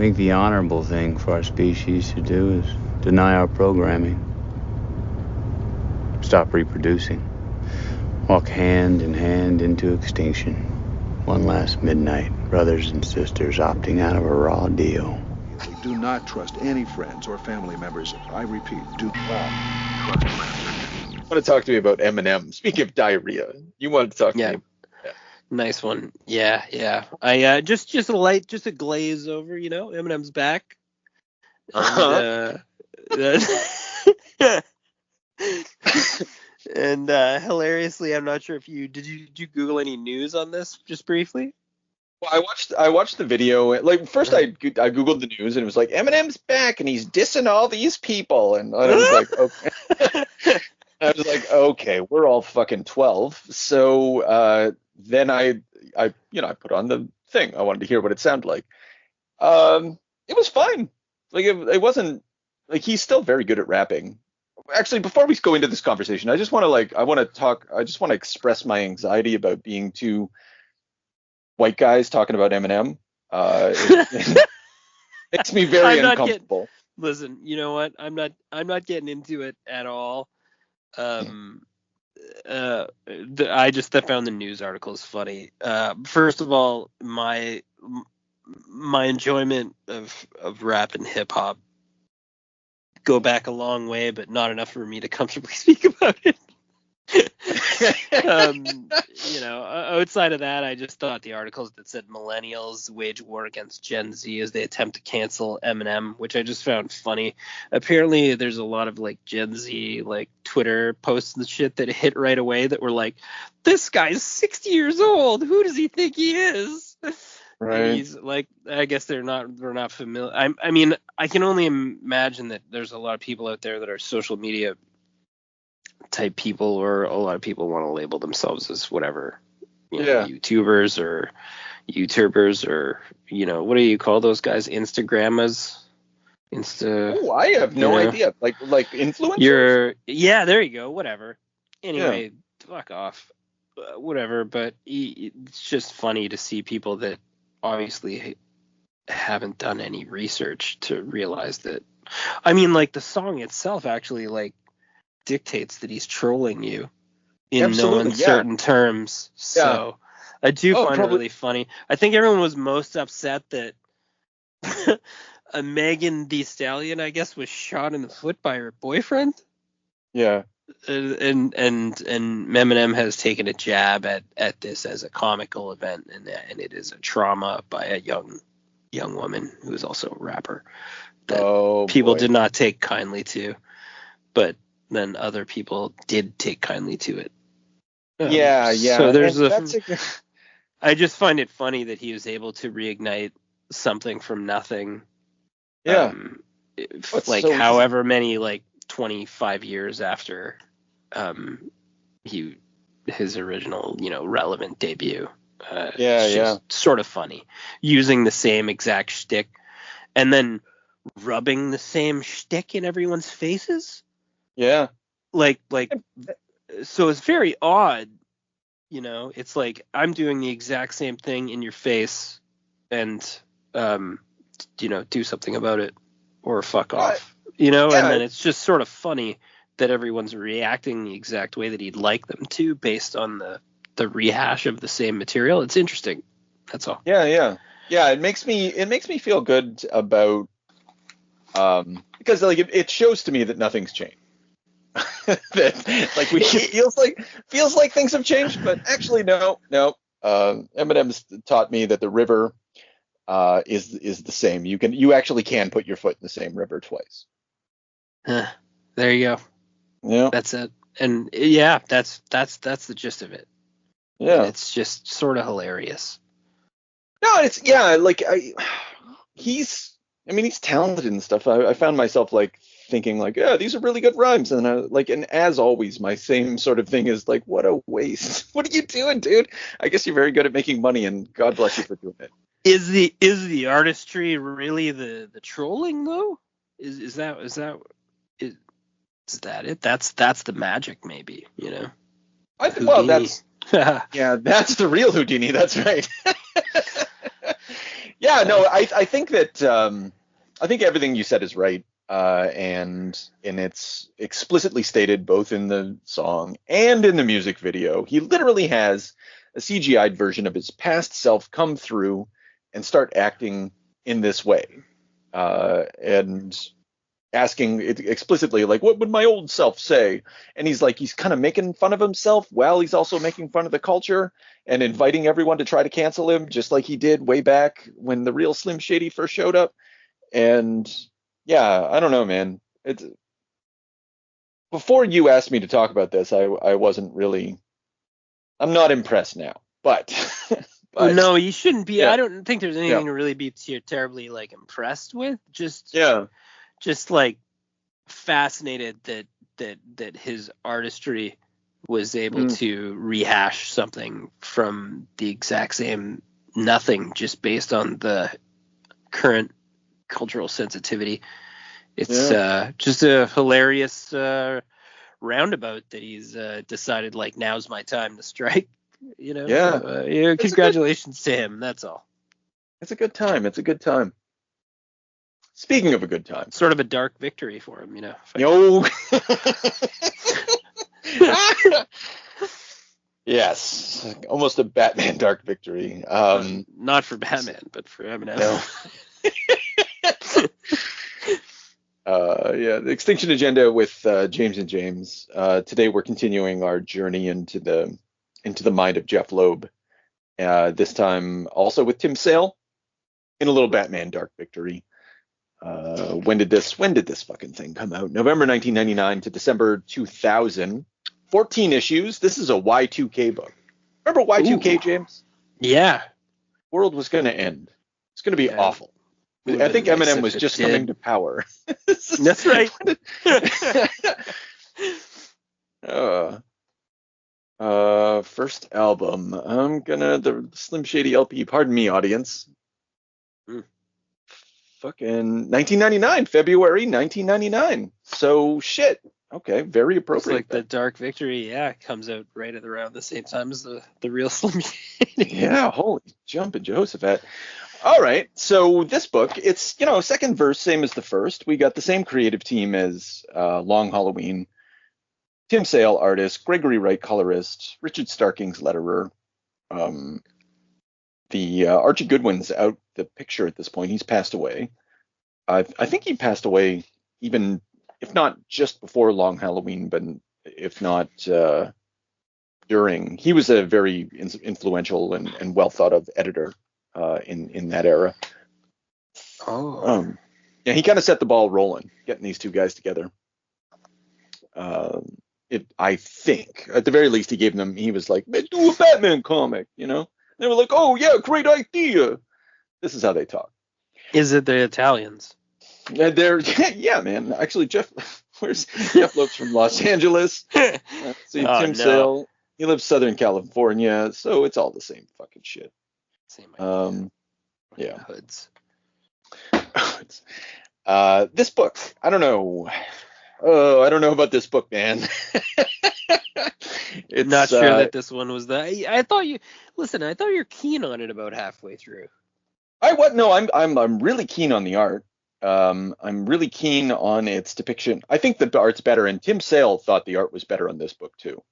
think the honorable thing for our species to do is deny our programming. Stop reproducing. Walk hand in hand into extinction. One last midnight, brothers and sisters opting out of a raw deal. Do not trust any friends or family members. I repeat, do not trust friends. You want to talk to me about Eminem? Speaking of diarrhea, you wanted to talk to Yeah. me. Yeah. Nice one. Yeah. I just a glaze over, Eminem's back. And hilariously, I'm not sure if did you Google any news on this just briefly? Well, I watched the video. Like first, I googled the news and it was like Eminem's back and he's dissing all these people, and I was like, okay. I was like, okay, we're all fucking 12. So then I put on the thing. I wanted to hear what it sounded like. It was fine. Like it wasn't like he's still very good at rapping. Actually, before we go into this conversation, I just want to express my anxiety about being two white guys talking about Eminem. It makes me very uncomfortable. Listen, you know what? I'm not getting into it at all. I found the news articles funny. First of all, my enjoyment of rap and hip hop go back a long way, but not enough for me to comfortably speak about it. Outside of that, I just thought the articles that said millennials wage war against Gen Z as they attempt to cancel Eminem, which I just found funny. Apparently, there's a lot of like Gen Z like Twitter posts and shit that hit right away that were like, "This guy's 60 years old. Who does he think he is?" Right. And he's like, I guess they're not familiar. I mean, I can only imagine that there's a lot of people out there that are social media type people, or a lot of people want to label themselves as whatever, YouTubers or YouTubers, or what do you call those guys? Instagrammers. Oh, I have no idea. Like influencers. There you go. Whatever. Anyway, fuck off. Whatever. But it's just funny to see people that obviously haven't done any research to realize that. I mean, like the song itself actually like dictates that he's trolling you in no uncertain terms. So I do find it really funny. I think everyone was most upset that a Megan Thee Stallion, I guess, was shot in the foot by her boyfriend. Yeah. And Eminem has taken a jab at this as a comical event, and it is a trauma by a young woman who is also a rapper that people did not take kindly to, but then other people did take kindly to it. So there's I just find it funny that he was able to reignite something from nothing. Yeah. However many, like 25 years after his original, relevant debut. It's just sort of funny using the same exact shtick and then rubbing the same shtick in everyone's faces. Yeah. So it's very odd, it's like I'm doing the exact same thing in your face and, do something about it or fuck off, and then it's just sort of funny that everyone's reacting the exact way that he'd like them to based on the rehash of the same material. It's interesting. That's all. Yeah. It makes me feel good about, because like it shows to me that nothing's changed. That like feels like things have changed, but actually no. Eminem's taught me that the river is the same. You actually can put your foot in the same river twice. There you go. Yeah, that's it. And that's the gist of it. Yeah, and it's just sort of hilarious. No, he's talented and stuff. I found myself like thinking like, yeah, these are really good rhymes, and and as always, my same sort of thing is like, what a waste. What are you doing, dude? I guess you're very good at making money, and God bless you for doing it. Is the artistry really the trolling though? Is that it? That's the magic, maybe, I think, well, that's that's the real Houdini. That's right. Yeah, no, I think that I think everything you said is right, and it's explicitly stated both in the song and in the music video. He literally has a CGI'd version of his past self come through and start acting in this way, and asking it explicitly, like, what would my old self say? And he's kind of making fun of himself while he's also making fun of the culture and inviting everyone to try to cancel him, just like he did way back when the real Slim Shady first showed up. And yeah, I don't know, man. It's before you asked me to talk about this, I wasn't really. I'm not impressed now, but but No, you shouldn't be. yeah, I don't think there's yeah, anything to really be terribly like impressed with. yeah, Just like fascinated that his artistry was able mm, to rehash something from the exact same nothing just based on the current cultural sensitivity. It's yeah. just a hilarious roundabout that he's decided like now's my time to strike. So Yeah. It's a good. congratulations to him. That's all. It's a good time. It's a good time. Speaking of a good time, Sort of a dark victory for him, if yo. Yes, almost a Batman Dark Victory. Not for Batman, but for Eminem. No. Yeah, the Extinction Agenda with James and James. Today we're continuing our journey into the mind of Jeff Loeb. This time also with Tim Sale in a little Batman Dark Victory. When did this fucking thing come out? November 1999 to December 2000. 14 issues. This is a Y2K book. Remember Y2K, Ooh. James? Yeah. World was going to end. It's going to be Yeah. awful. I think Nice Eminem if was it just did. coming to power. That's right. First album. The Slim Shady LP. Pardon me, audience. Mm. Fucking 1999, February 1999. So shit. Okay, very Looks appropriate. like the Dark Victory, comes out right at around the same time as the real Slim Shady. Yeah, holy jumping Jehoshaphat. All right, so this book, it's, second verse, same as the first. We got the same creative team as Long Halloween. Tim Sale, artist, Gregory Wright, colorist, Richard Starkings, letterer. The Archie Goodwin's out the picture at this point. He's passed away. I think he passed away even, if not just before Long Halloween, but if not during. He was a very influential and well thought of editor in that era. Oh. Yeah, he kind of set the ball rolling, getting these two guys together. I think, at the very least, he was like, let's do a Batman comic, They were like, oh, yeah, great idea. This is how they talk. Is it the Italians? Yeah, man. Actually, where's Jeff Loeb's from Los Angeles. See, Tim Sale, he lives Southern California, so it's all the same fucking shit. Same idea. Yeah. Hoods. This book, I don't know. Oh, I don't know about this book, man. It's not sure that this one was I thought you were keen on it about halfway through. No, I'm really keen on the art. I'm really keen on its depiction. I think the art's better, and Tim Sale thought the art was better on this book too.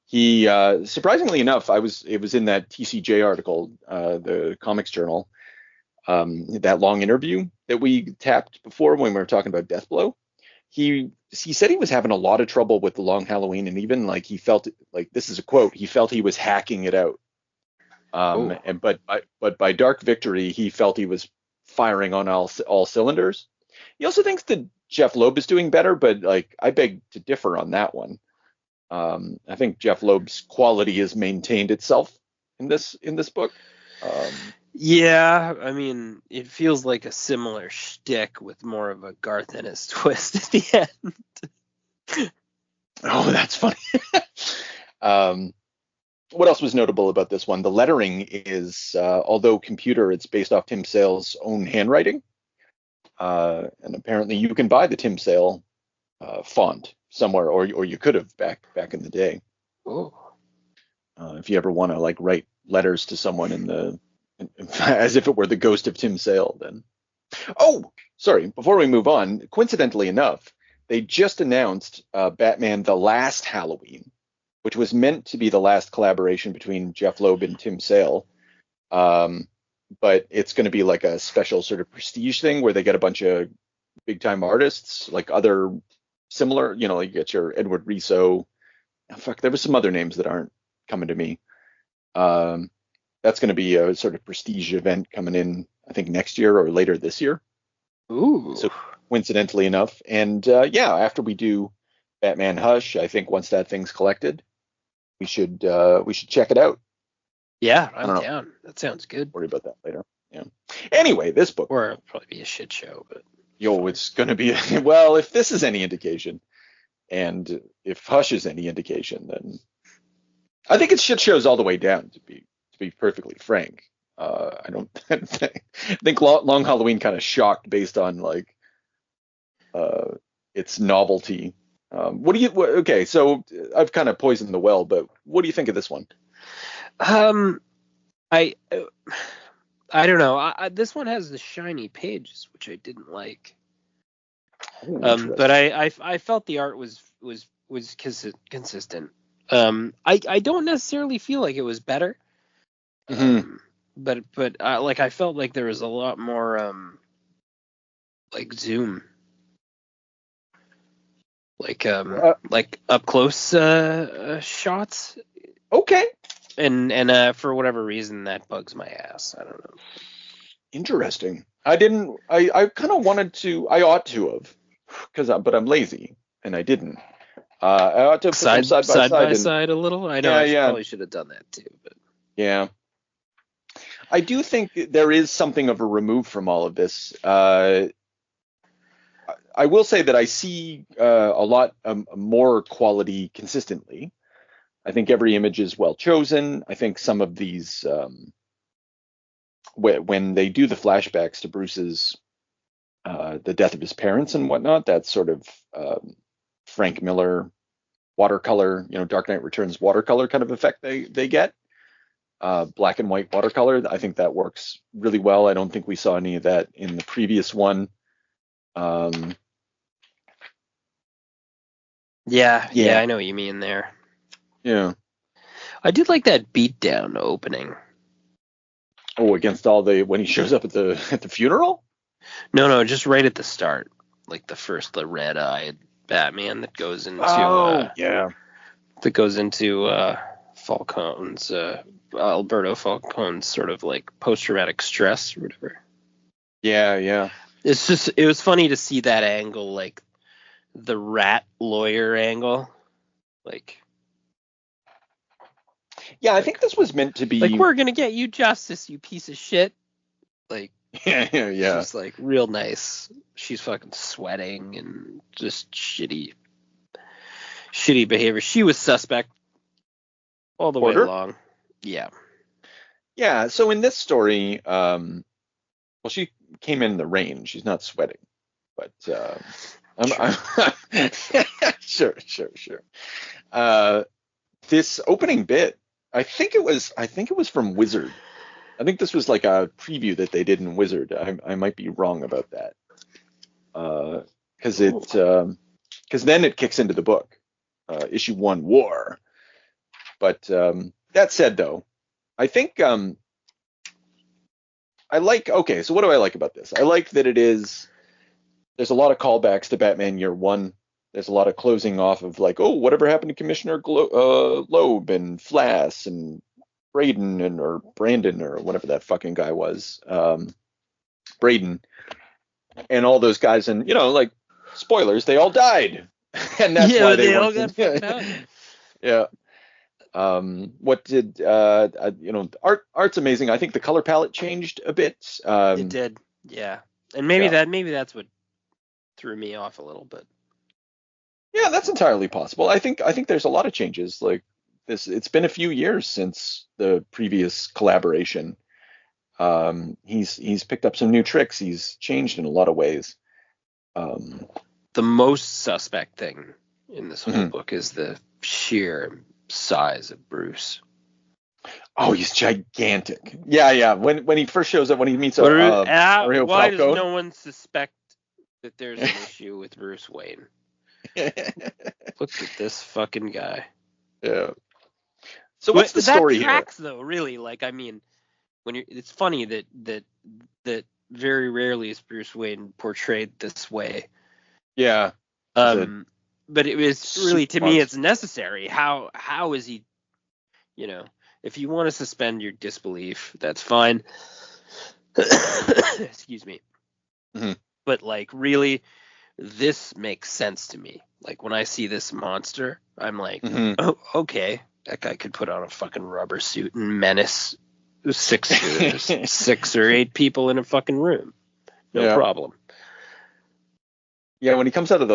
He surprisingly enough, it was in that TCJ article, the Comics Journal, that long interview that we tapped before when we were talking about Deathblow. He said he was having a lot of trouble with the Long Halloween, and even like he felt like, this is a quote, he felt he was hacking it out. But by Dark Victory, he felt he was firing on all cylinders. He also thinks that Jeff Loeb is doing better, but like I beg to differ on that one. I think Jeff Loeb's quality has maintained itself in this book. Yeah, I mean, it feels like a similar shtick with more of a Garth Ennis twist at the end. Oh, that's funny. What else was notable about this one? The lettering is, although computer, it's based off Tim Sale's own handwriting. And apparently you can buy the Tim Sale font somewhere, or you could have back in the day. Oh. If you ever want to like write letters to someone in the as if it were the ghost of Tim Sale. Then, oh, sorry. Before we move on, coincidentally enough, they just announced Batman: The Last Halloween, which was meant to be the last collaboration between Jeff Loeb and Tim Sale. But it's going to be like a special sort of prestige thing where they get a bunch of big time artists, like other similar, like you get your Edward Riso. Oh, fuck, there was some other names that aren't coming to me. That's going to be a sort of prestige event coming in, I think, next year or later this year. Ooh. So coincidentally enough, and after we do Batman Hush, I think once that thing's collected, we should check it out. Yeah, I'm down. That sounds good. Worry about that later. Yeah. Anyway, this book. Or it'll probably be a shit show, but. It's going to be, well, if this is any indication, and if Hush is any indication, then I think it's shit shows all the way down, to be perfectly frank. I don't think Long Halloween kind of shocked based on like its novelty. Okay, so I've kind of poisoned the well, but what do you think of this one? I don't know. This one has the shiny pages, which I didn't like. But I felt the art was consistent. I don't necessarily feel like it was better. But like I felt like there was a lot more like zoom, like up close shots. Okay. And for whatever reason that bugs my ass. I don't know. Interesting. I kind of wanted to. I ought to have, but I'm lazy and I didn't. I ought to have put them side by side a little. I know. I probably should have done that too. But yeah, I do think there is something of a remove from all of this. I will say that I see a lot more quality consistently. I think every image is well chosen. I think some of these, when they do the flashbacks to Bruce's, the death of his parents and whatnot, that sort of Frank Miller watercolor, Dark Knight Returns watercolor kind of effect they get. Black and white watercolor. I think that works really well. I don't think we saw any of that in the previous one. Yeah, I know what you mean there. Yeah. I did like that beatdown opening. Oh, against when he shows up at the funeral? No, just right at the start. Like the red-eyed Batman that goes into that goes into Falcone's Alberto Falcone's sort of like post-traumatic stress or whatever. Yeah. It was funny to see that angle, like the rat lawyer angle. Like, yeah, I think this was meant to be like, we're gonna get you justice, you piece of shit. Like, yeah. Just like real nice. She's fucking sweating and just shitty behavior. She was suspect all the way along. Yeah. Yeah. So in this story, she came in the rain. She's not sweating, but sure. This opening bit, I think it was from Wizard. I think this was like a preview that they did in Wizard. I might be wrong about that. Because then it kicks into the book, issue 1, War. But that said, though, I think I like. Okay, so what do I like about this? I like that there's a lot of callbacks to Batman Year One. There's a lot of closing off of like, oh, whatever happened to Commissioner Loeb and Flass and Braden or Brandon or whatever that fucking guy was, Braden, and all those guys, and like spoilers, they all died, and that's why they all got fucked out. Yeah. What did art's amazing. I think the color palette changed a bit. It did, yeah, and maybe that's what threw me off a little bit. Yeah, that's entirely possible. I think there's a lot of changes like this. It's been a few years since the previous collaboration. He's picked up some new tricks. He's changed in a lot of ways. The most suspect thing in this whole book is the sheer size of Bruce. Oh, he's gigantic. Yeah, yeah. When he first shows up, when he meets Mario Why does Falcone. no one suspect that there's an issue with Bruce Wayne? Look at this fucking guy. Yeah. So what's the That story here? tracks though, really. Like, I mean, it's funny that very rarely is Bruce Wayne portrayed this way. Yeah. But it was really, to me, monster. it's necessary. How is he? If you want to suspend your disbelief, that's fine. Excuse me. Mm-hmm. But like, really, this makes sense to me. Like, when I see this monster, I'm like, oh, okay, that guy could put on a fucking rubber suit and menace six or eight people in a fucking room. No problem. Yeah, when he comes out of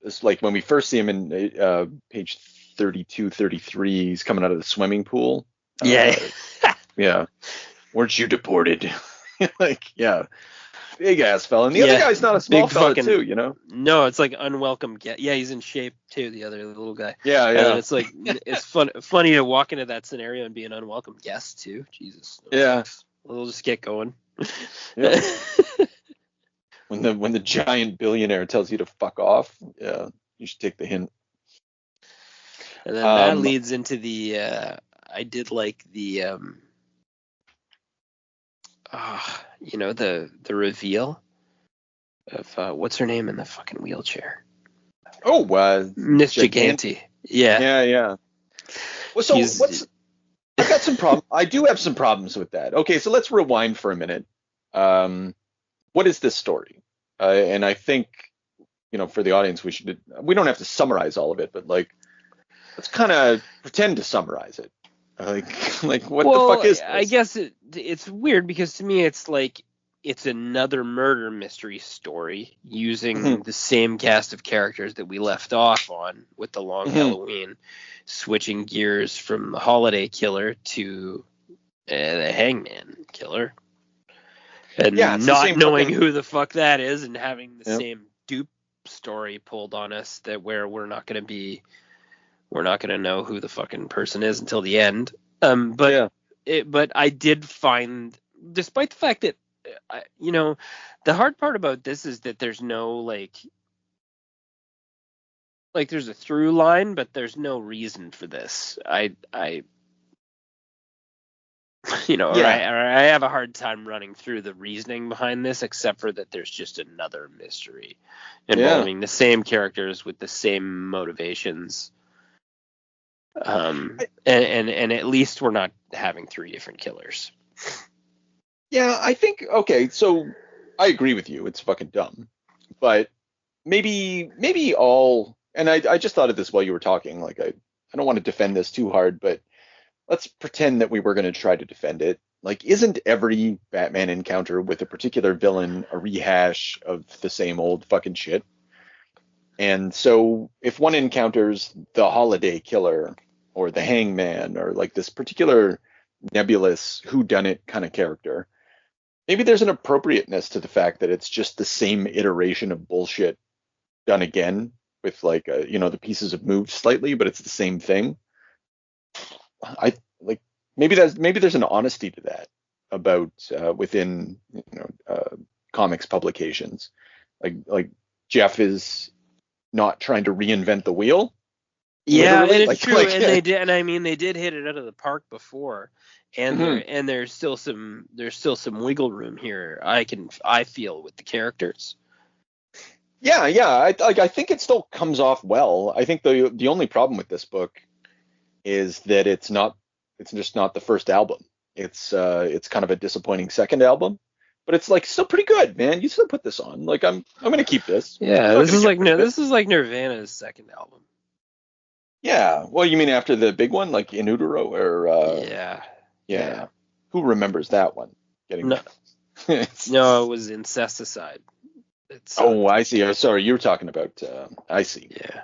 it's like when we first see him in page 32, 33, he's coming out of the swimming pool. Yeah. Yeah. Weren't you deported? Like, yeah. Big ass fella. And the other guy's not a small fella too, you know? No, it's like unwelcome guest. Yeah, he's in shape too, the other little guy. Yeah, yeah. And it's like, it's funny to walk into that scenario and be an unwelcome guest too. Jesus. Yeah. We'll just get going. Yeah. When the giant billionaire tells you to fuck off, yeah, you should take the hint. And then that leads into the I did like the the reveal of what's her name in the fucking wheelchair. Oh, Miss Gigante. Yeah. Yeah. Well, so I've got some problem. I do have some problems with that. Okay, so let's rewind for a minute. What is this story? And I think, for the audience, we don't have to summarize all of it, but like, let's kind of pretend to summarize it. Like what the fuck is this? I guess it's weird because to me it's like it's another murder mystery story using the same cast of characters that we left off on with the Long Halloween, switching gears from the Holiday Killer to the Hangman Killer. And not knowing who the fuck that is and having the same dupe story pulled on us where we're not going to know who the fucking person is until the end. But I did find, despite the fact that, the hard part about this is that there's no like there's a through line, but there's no reason for this. I have a hard time running through the reasoning behind this, except for that there's just another mystery involving the same characters with the same motivations. And at least we're not having three different killers. Yeah, I think, okay, so I agree with you. It's fucking dumb. But maybe and I just thought of this while you were talking. Like, I don't want to defend this too hard, but let's pretend that we were going to try to defend it. Like, isn't every Batman encounter with a particular villain a rehash of the same old fucking shit? And so if one encounters the Holiday Killer or the Hangman or like this particular nebulous whodunit kind of character, maybe there's an appropriateness to the fact that it's just the same iteration of bullshit done again with like, the pieces have moved slightly, but it's the same thing. I like maybe there's an honesty to that about within comics publications. Like Jeff is not trying to reinvent the wheel. Yeah, and it's true, and they did, and I mean they did hit it out of the park before, and there's still some wiggle room here. I feel with the characters. Yeah, I think it still comes off well. I think the only problem with this book is that it's just not the first album. It's kind of a disappointing second album. But it's like still pretty good, man. You still put this on. Like I'm gonna keep this. Yeah, this is like Nirvana's second album. Yeah. Well, you mean after the big one, like In Utero, or yeah. Who remembers that one? No, it was Incesticide. I see. Oh, sorry, you were talking about. I see. Yeah.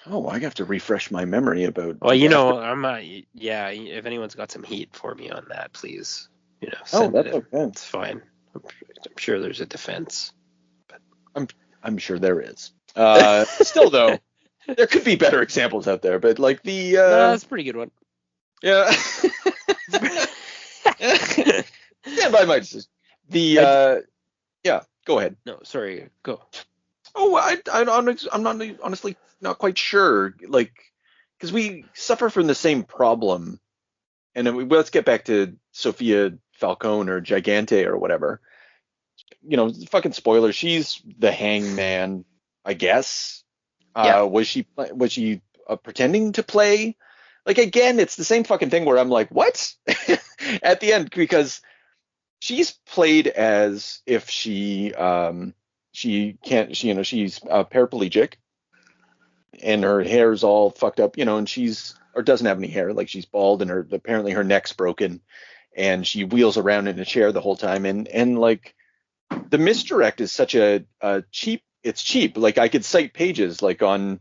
Oh, I have to refresh my memory about. Well, I'm not. Yeah, if anyone's got some heat for me on that, please. Send it. Okay. It's fine. I'm sure there's a defense. But I'm sure there is. Still though, there could be better examples out there. But like the. That's a pretty good one. Yeah. Stand by my decision. Yeah, go ahead. No, sorry, go. Oh, I'm not honestly not quite sure. Like, because we suffer from the same problem. And then let's get back to Sophia Falcone or Gigante or whatever. Fucking spoiler. She's the hangman, I guess. Yeah. Was she pretending to play? Like again, it's the same fucking thing where I'm like, what? At the end, because she's played as if she can't she's paraplegic and her hair's all fucked up, and she's or doesn't have any hair, like she's bald and her apparently her neck's broken and she wheels around in a chair the whole time and like the misdirect is such a cheap, it's cheap. Like I could cite pages like on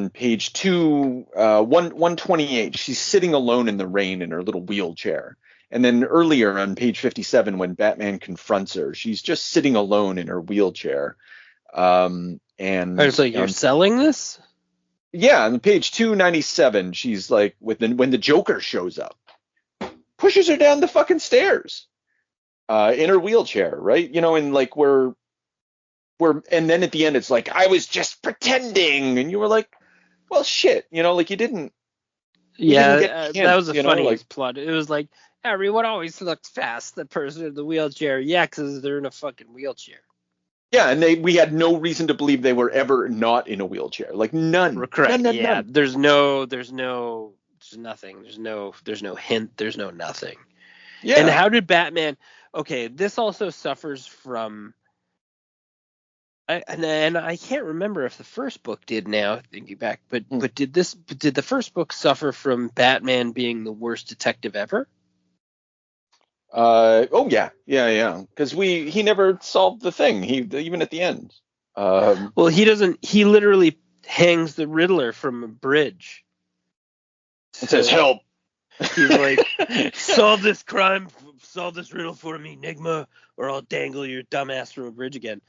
page 128, she's sitting alone in the rain in her little wheelchair. And then earlier on page 57, when Batman confronts her, she's just sitting alone in her wheelchair. And I was like, you're selling this? Yeah, on page 297, she's like, when the Joker shows up, pushes her down the fucking stairs in her wheelchair, right? And like and then at the end, it's like, I was just pretending. And you were like, well, shit, like you didn't. Yeah, get that was the you know, funniest like, plot. It was like, everyone always looks past the person in the wheelchair. Yeah, because they're in a fucking wheelchair. yeah, and we had no reason to believe they were ever not in a wheelchair. Like none. Correct. None, Yeah. none. There's nothing. There's no hint. There's no nothing. Yeah. And how did Batman? Okay, this also suffers from. And I can't remember if the first book did now, thinking back, but did the first book suffer from Batman being the worst detective ever? Oh yeah. Because he never solved the thing. Even at the end. Well, he doesn't. He literally hangs the Riddler from a bridge. It says help. He's like, solve this riddle for me, Enigma, or I'll dangle your dumbass from a bridge again.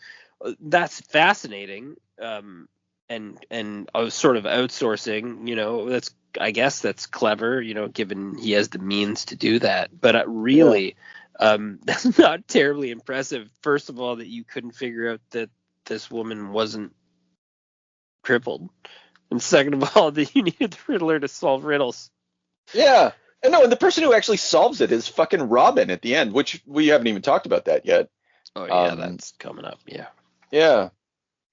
That's fascinating. And I was sort of outsourcing. I guess that's clever. Given he has the means to do that. But really, that's not terribly impressive. First of all, that you couldn't figure out that this woman wasn't crippled, and second of all, that you needed the Riddler to solve riddles. Yeah. And no, and the person who actually solves it is fucking Robin at the end, which we haven't even talked about that yet. Oh yeah, that's coming up. Yeah. Yeah.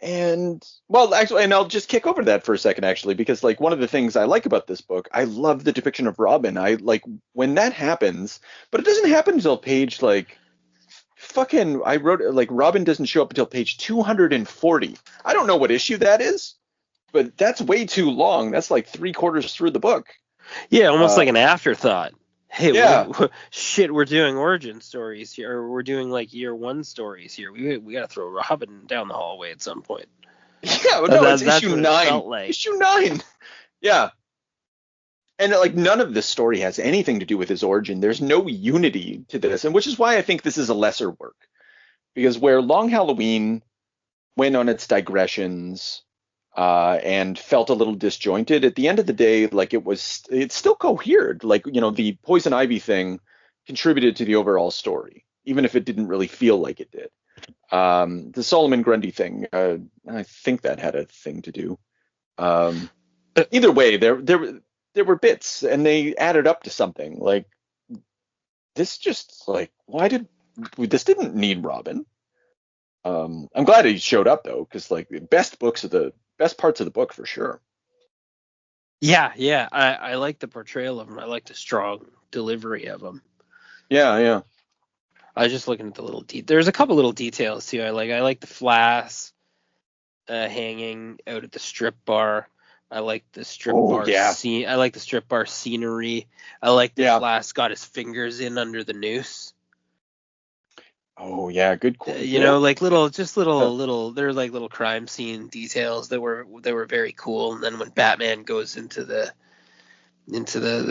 And well, actually, and I'll just kick over that for a second, actually, because like one of the things I like about this book, I love the depiction of Robin. I like when that happens, but it doesn't happen until page like fucking. I wrote like Robin doesn't show up until page 240. I don't know what issue that is, but that's way too long. That's like 3/4 through the book. Yeah, almost like an afterthought. Hey, Yeah. we're doing origin stories here, or we're doing like year one stories here. We got to throw Robin down the hallway at some point. Yeah, but no, it's that's issue what it 9. felt like. Issue 9. Yeah. And like none of this story has anything to do with his origin. There's no unity to this, and which is why I think this is a lesser work. Because where Long Halloween went on its digressions and felt a little disjointed, at the end of the day, like it's still cohered. Like, the Poison Ivy thing contributed to the overall story, even if it didn't really feel like it did. The Solomon Grundy thing, I think that had a thing to do. Either way, there were bits, and they added up to something. Like this, just like this didn't need Robin. I'm glad he showed up though, because like the best parts of the book for sure. Yeah. I like the portrayal of him. I like the strong delivery of him. Yeah. I was just looking at the little there's a couple little details too. I like the flask hanging out at the strip bar. I like the strip bar scene. I like the strip bar scenery. I like the Flask got his fingers in under the noose. Oh yeah, good call. Like little. They're like little crime scene details that were very cool. And then when Batman goes into the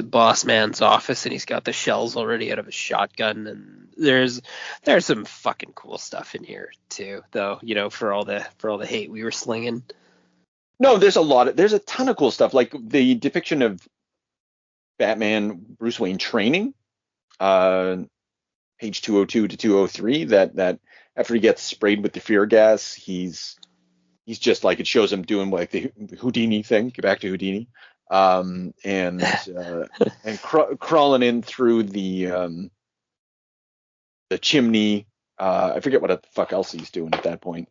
boss man's office and he's got the shells already out of his shotgun, and there's some fucking cool stuff in here too, though. For all the hate we were slinging. No, there's a ton of cool stuff, like the depiction of Batman Bruce Wayne training, page 202 to 203, that after he gets sprayed with the fear gas, he's just like, it shows him doing like the Houdini thing. Get back to Houdini, and crawling in through the chimney. I forget what the fuck else he's doing at that point.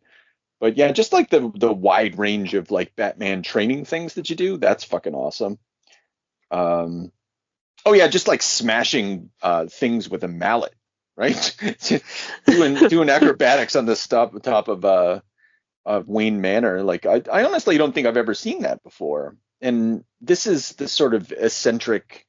But yeah, just like the wide range of like Batman training things that you do, that's fucking awesome. Oh yeah, just like smashing things with a mallet, right? doing acrobatics on the top of Wayne Manor. Like I honestly don't think I've ever seen that before. And this is the sort of eccentric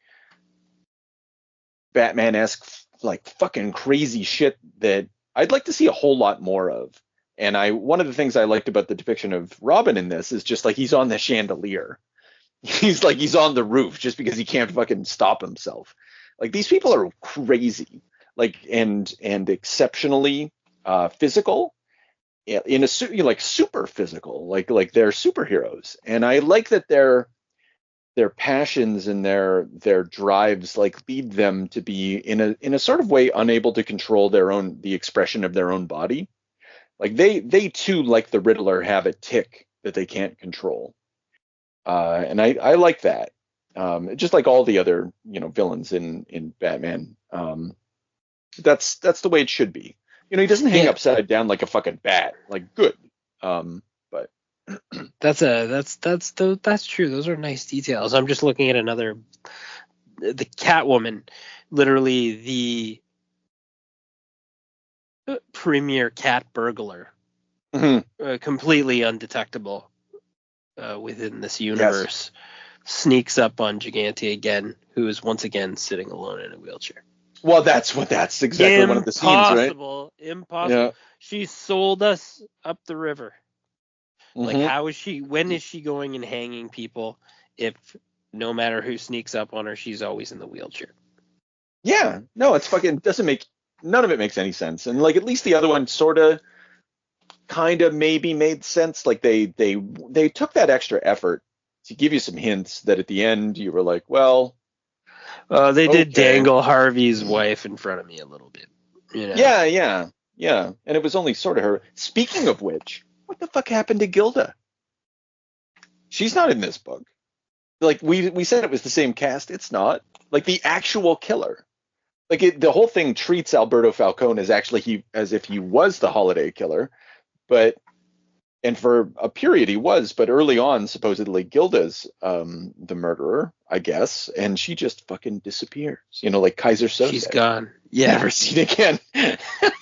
Batman-esque, like fucking crazy shit that I'd like to see a whole lot more of. And one of the things I liked about the depiction of Robin in this is just like he's on the chandelier. He's on the roof just because he can't fucking stop himself. Like these people are crazy, like and exceptionally physical, in a like super physical, like they're superheroes. And I like that their passions and their drives like lead them to be in a sort of way unable to control the expression of their own body. Like they too, like the Riddler, have a tick that they can't control. And I like that. Just like all the other, villains in Batman. That's the way it should be. He doesn't hang upside down like a fucking bat. Like good. But that's true. Those are nice details. I'm just looking at the Catwoman, literally the premier cat burglar, completely undetectable within this universe, sneaks up on Gigante again, who is once again sitting alone in a wheelchair. Well, that's exactly one of the scenes, right? Impossible. Yeah. She sold us up the river. Like, when is she going and hanging people if no matter who sneaks up on her, she's always in the wheelchair? Yeah, no, it's fucking none of it makes any sense. And like, at least the other one sort of kind of maybe made sense. Like they took that extra effort to give you some hints that at the end you were like, well, they did dangle Harvey's wife in front of me a little bit. Yeah. And it was only sort of her. Speaking of which, what the fuck happened to Gilda? She's not in this book. Like we said it was the same cast. It's not. Like the actual killer. Like the whole thing treats Alberto Falcone as if he was the Holiday Killer, and for a period he was, but early on supposedly Gilda's the murderer, I guess, and she just fucking disappears. Like Kaiser Soze. She's gone. Yeah, never seen again.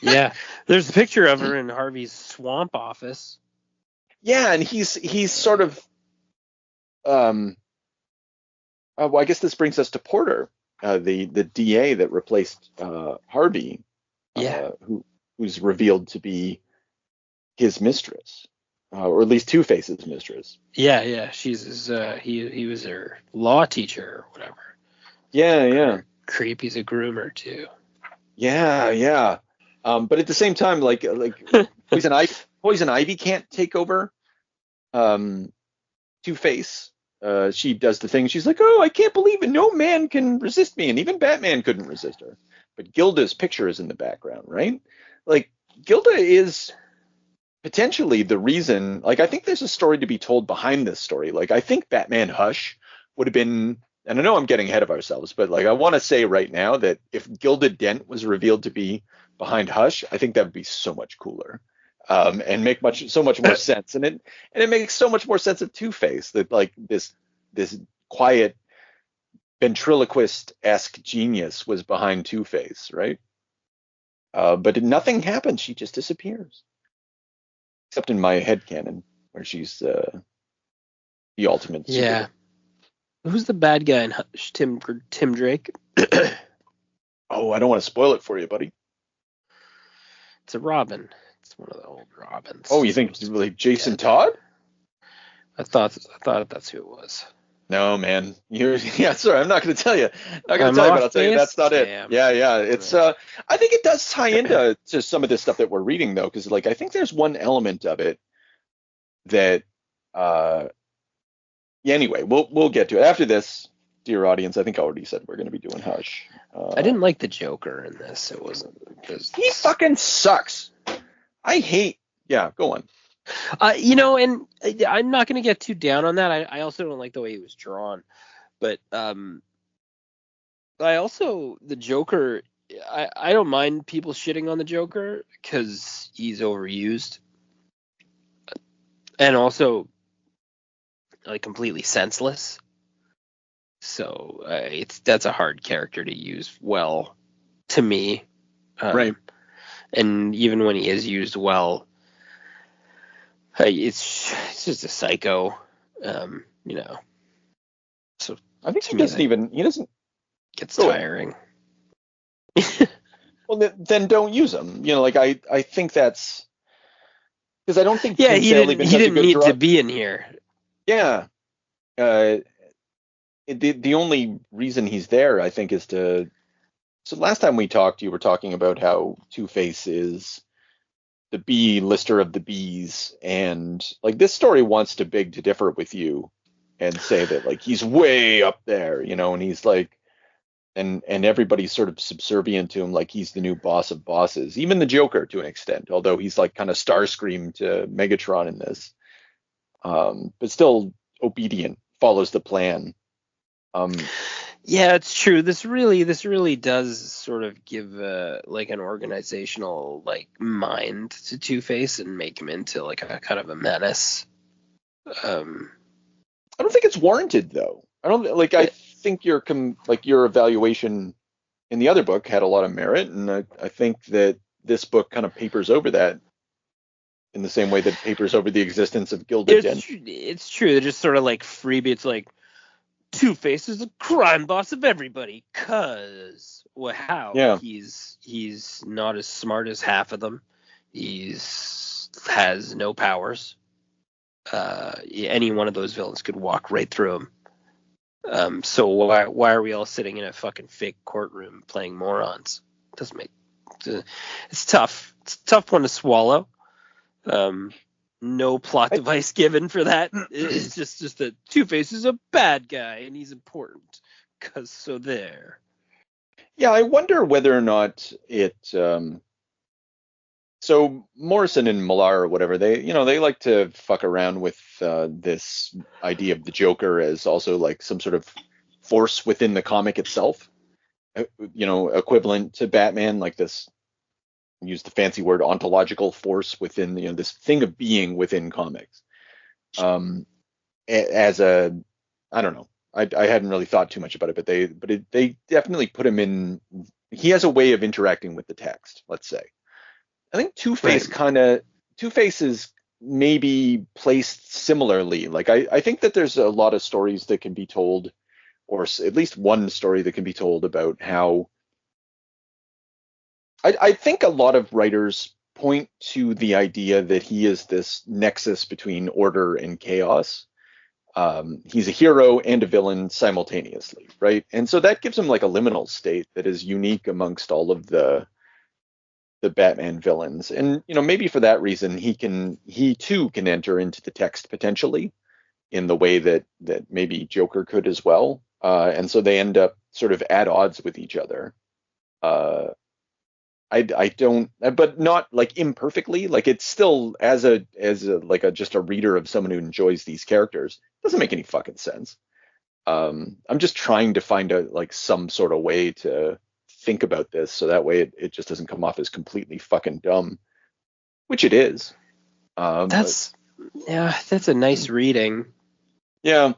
Yeah, there's a picture of her in Harvey's swamp office. Yeah, and he's sort of well, I guess this brings us to Porter. The DA that replaced Harvey, who's revealed to be his mistress, or at least Two-Face's mistress. Yeah, she's his. He was her law teacher or whatever. Yeah. Creep. He's a groomer too. Yeah. But at the same time, like Poison Ivy can't take over Two-Face. She does the thing. She's like, oh, I can't believe it. No man can resist me. And even Batman couldn't resist her. But Gilda's picture is in the background, right? Like, Gilda is potentially the reason. Like, I think there's a story to be told behind this story. Like, I think Batman Hush would have been, and I know I'm getting ahead of ourselves, but like, I want to say right now that if Gilda Dent was revealed to be behind Hush, I think that would be so much cooler. And make so much more sense, and it makes so much more sense of Two-Face, that like this quiet ventriloquist-esque genius was behind Two-Face, right? But nothing happens; she just disappears, except in my headcanon, where she's the ultimate. Yeah. Who's the bad guy in Hush? Tim Drake. Oh, I don't want to spoil it for you, buddy. It's a Robin. It's one of the old Robins. Oh, you think it's really Jason Todd? I thought that's who it was. No, man. Sorry, I'm not going to tell you. But I'll tell you that's not it. Yeah. It's I think it does tie into some of this stuff that we're reading, though, because like I think there's one element of it that anyway, we'll get to it after this. dear audience, I think I already said we're going to be doing Hush. I didn't like the Joker in this. It wasn't because He fucking sucks. I hate. Yeah, go on. and I'm not going to get too down on that. I also don't like the way he was drawn, but I also the Joker. I don't mind people shitting on the Joker because he's overused, and also like completely senseless. So that's a hard character to use well to me. Right. And even when he is used well, it's just a psycho. So I think to me he doesn't gets go tiring. Well, then don't use him. Like I think that's because I don't think Yeah, Tim Sale even he does a didn't good need to draw. be in here. Yeah. The only reason he's there, I think, is to. So last time we talked, you were talking about how Two-Face is the B lister of the Bs, and like this story wants to beg to differ with you and say that like he's way up there, and he's like, and everybody's sort of subservient to him, like he's the new boss of bosses, even the Joker to an extent, although he's like kind of Starscream to Megatron in this, but still obedient, follows the plan. Yeah, it's true. This really does sort of give like an organizational like mind to Two-Face and make him into like a kind of a menace. I don't think it's warranted though. I don't like. I think your evaluation in the other book had a lot of merit, and I think that this book kind of papers over that in the same way that it papers over the existence of Gilded Den. It's true. They're just sort of like freebie. It's like Two-Face is a crime boss of everybody. How? Yeah. He's not as smart as half of them. Has no powers. Any one of those villains could walk right through him. So why are we all sitting in a fucking fake courtroom playing morons? Doesn't make it's tough. It's a tough one to swallow. No plot device given for that. It's just that Two-Face is a bad guy and he's important. So there. Yeah, I wonder whether or not it. So Morrison and Millar or whatever, they like to fuck around with this idea of the Joker as also like some sort of force within the comic itself. Equivalent to Batman, like this. Use the fancy word ontological force within this thing of being within comics. As a, I don't know, I hadn't really thought too much about it, but they definitely put him in. He has a way of interacting with the text. Let's say. I think Two-Face is maybe placed similarly. Like I think that there's a lot of stories that can be told, or at least one story that can be told about how. I think a lot of writers point to the idea that he is this nexus between order and chaos. He's a hero and a villain simultaneously, right? And so that gives him like a liminal state that is unique amongst all of the Batman villains. And maybe for that reason he too can enter into the text potentially in the way that maybe Joker could as well. And so they end up sort of at odds with each other. I don't, but not like imperfectly. Like it's still as a just a reader of someone who enjoys these characters, doesn't make any fucking sense. I'm just trying to find some sort of way to think about this so that way it just doesn't come off as completely fucking dumb, which it is. That's a nice reading. Yeah.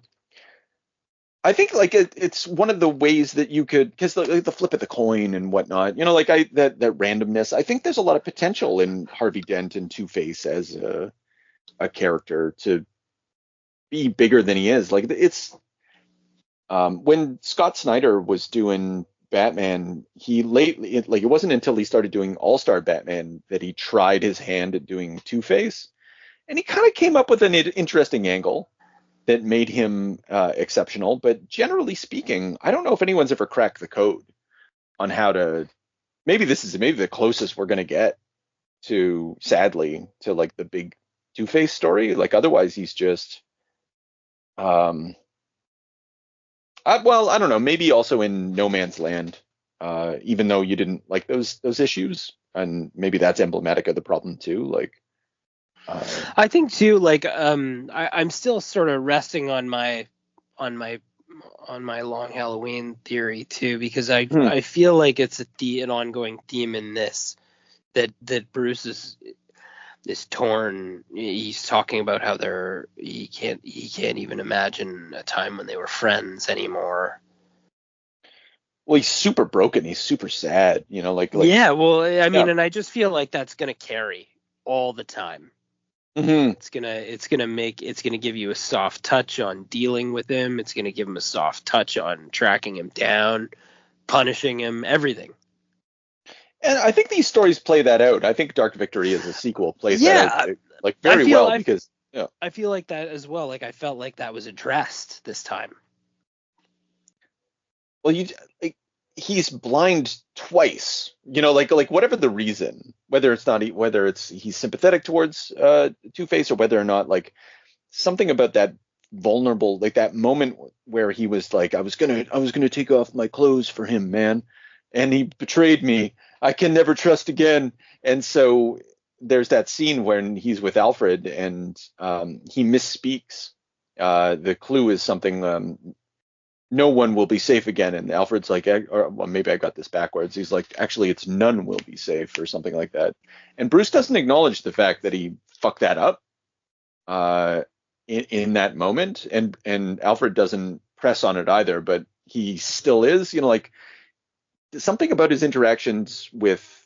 I think it's one of the ways that you could, because the flip of the coin and whatnot, that randomness. I think there's a lot of potential in Harvey Dent and Two-Face as a character to be bigger than he is. Like it's when Scott Snyder was doing Batman, it wasn't until he started doing All-Star Batman that he tried his hand at doing Two-Face, and he kind of came up with an interesting angle that made him exceptional. But generally speaking, I don't know if anyone's ever cracked the code on how to. Maybe the closest we're going to get to, sadly, to like the big Two-Face story. Like otherwise, he's just. I Well, I don't know. Maybe also in No Man's Land, even though you didn't like those issues, and maybe that's emblematic of the problem too. Like, I think too, like I'm still sort of resting on on my my Long Halloween theory too, because I feel like it's an ongoing theme in this, that Bruce is torn. He's talking about how he can't even imagine a time when they were friends anymore. well, he's super broken. He's super sad. You know, like Yeah, well, I mean, yeah. and I just feel like that's gonna carry all the time. Mm-hmm. It's gonna give you a soft touch on dealing with him. It's gonna give him a soft touch on tracking him down, punishing him, everything. And I think these stories play that out. I think Dark Victory as a sequel plays that out Yeah, like very well because I feel like that as well. Like I felt like that was addressed this time. well, like, he's blind twice. You know, like whatever the reason, whether it's he's sympathetic towards Two-Face or whether or not like something about that vulnerable, like that moment where he was like, I was gonna take off my clothes for him, man, and he betrayed me. I can never trust again. And so there's that scene when he's with Alfred and he misspeaks. The clue is something, no one will be safe again. And Alfred's like, or well, maybe I got this backwards. He's like, actually, it's none will be safe or something like that. And Bruce doesn't acknowledge the fact that he fucked that up in that moment. And Alfred doesn't press on it either, but he still is, you know, like something about his interactions with